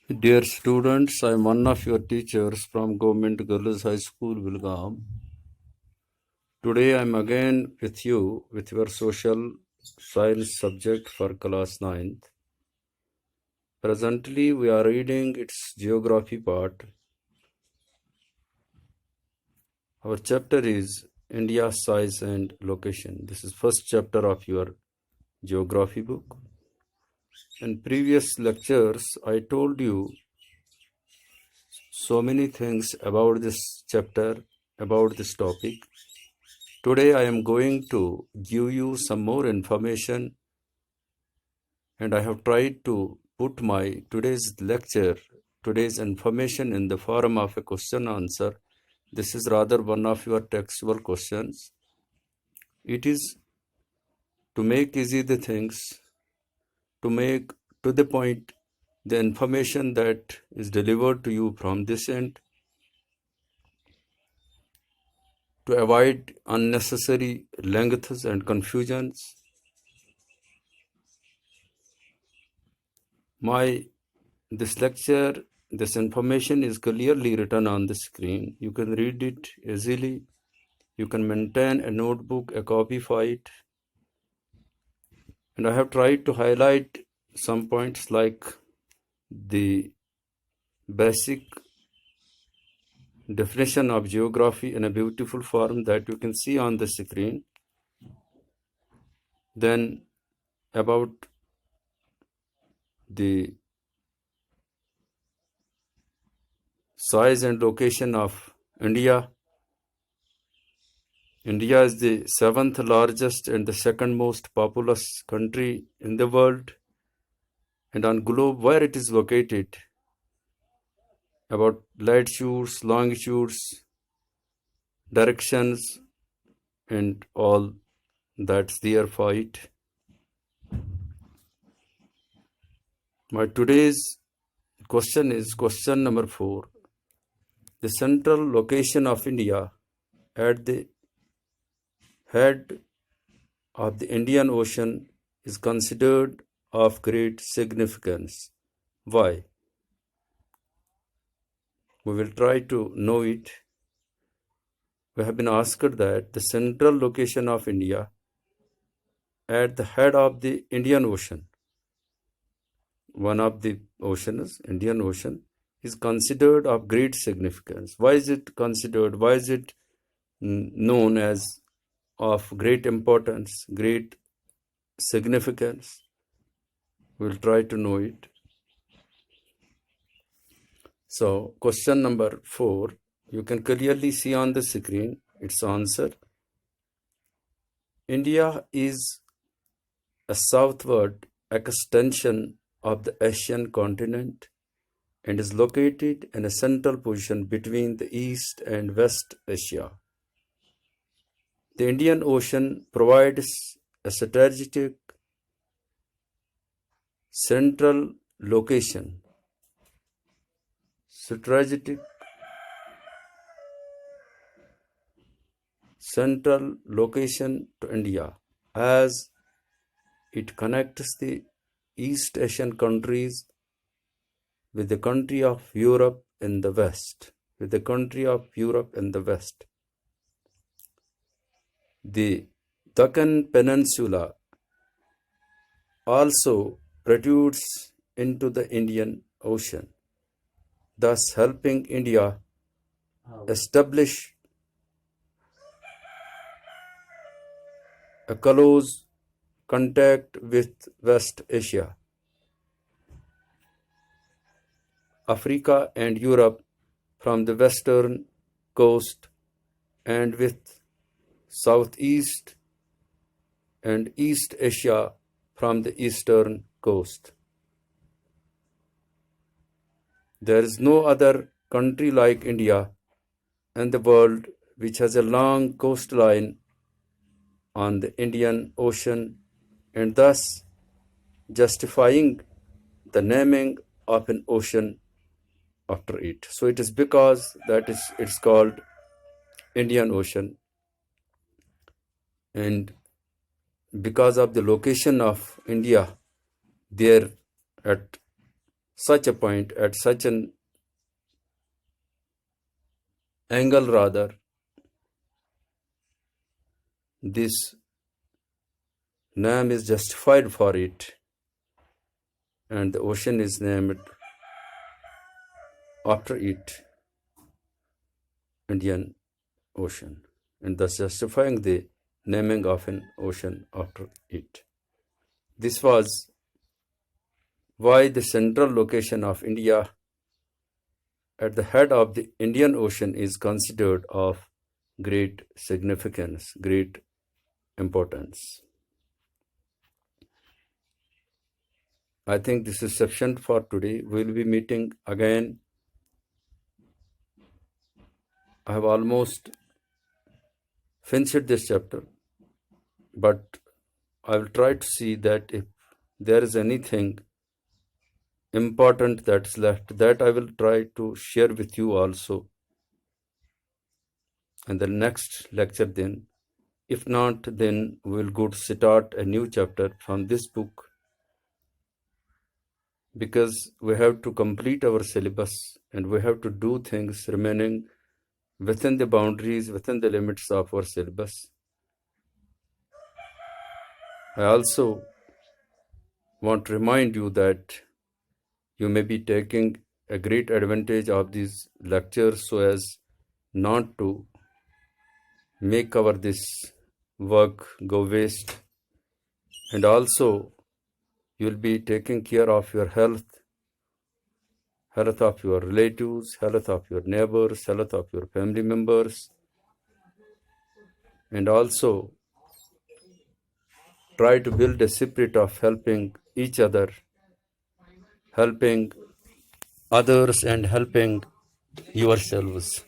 Dear students, I am one of your teachers from Government Girls High School, Vilgam. Today I am again with you with your social science subject for class 9th. Presently we are reading its geography part. Our chapter is India size and location. This is first chapter of your geography book. In previous lectures I told you so many things about this chapter, about this topic. Today I am going to give you some more information, and I have tried to put my today's lecture, today's information in the form of a question answer. This is rather one of your textual questions. It is to make easy the things, to make to the point the information that is delivered to you from this end, to avoid unnecessary lengths and confusions. This lecture, this information is clearly written on the screen. You can read it easily. You can maintain a notebook, a copy for it. And I have tried to highlight some points like the basic definition of geography in a beautiful form that you can see on the screen. Then about the size and location of India. India is the 7th largest and the second most populous country in the world, and on globe where it is located, about latitudes, longitudes, directions, and all that's there for it. My today's question is question number 4. The central location of India at the head of the Indian Ocean is considered of great significance. Why? We will try to know it. We have been asked that the central location of India at the head of the Indian Ocean, one of the oceans, Indian Ocean, is considered of great significance. Why is it considered? Why is it known as of great importance, great significance? We'll try to know it. So, question number 4, you can clearly see on the screen its answer. India is a southward extension of the Asian continent and is located in a central position between the East and West Asia. The Indian Ocean provides a strategic central location to India, as it connects the East Asian countries with the country of Europe in the West. The Deccan Peninsula also protrudes into the Indian Ocean, thus helping India establish a close contact with West Asia, Africa and Europe from the western coast, and with Southeast and East Asia from the eastern coast. There is no other country like India in the world which has a long coastline on the Indian Ocean, and thus justifying the naming of an ocean after it. So it is because that it's called Indian Ocean, and because of the location of India there at such a point, at such an angle rather, this name is justified for it, and the ocean is named after it, Indian Ocean, and thus justifying the naming of an ocean after it. This was why the central location of India at the head of the Indian Ocean is considered of great significance, great importance. I think this is sufficient for today. We will be meeting again. I have almost finished this chapter, but I will try to see that if there is anything important that's left, that I will try to share with you also in the next lecture then. If not, then we will go to start a new chapter from this book, because we have to complete our syllabus and we have to do things remaining within the boundaries, within the limits of our syllabus. I also want to remind you that you may be taking a great advantage of these lectures so as not to make our this work go waste, and also you will be taking care of your health of your relatives, health of your neighbors, health of your family members, and also try to build a spirit of helping each other, helping others, and helping yourselves.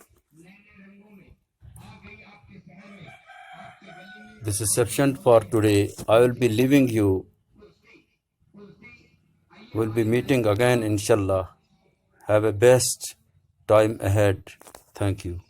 This is sufficient for today. I will be leaving you. We'll be meeting again, inshallah. Have a best time ahead. Thank you.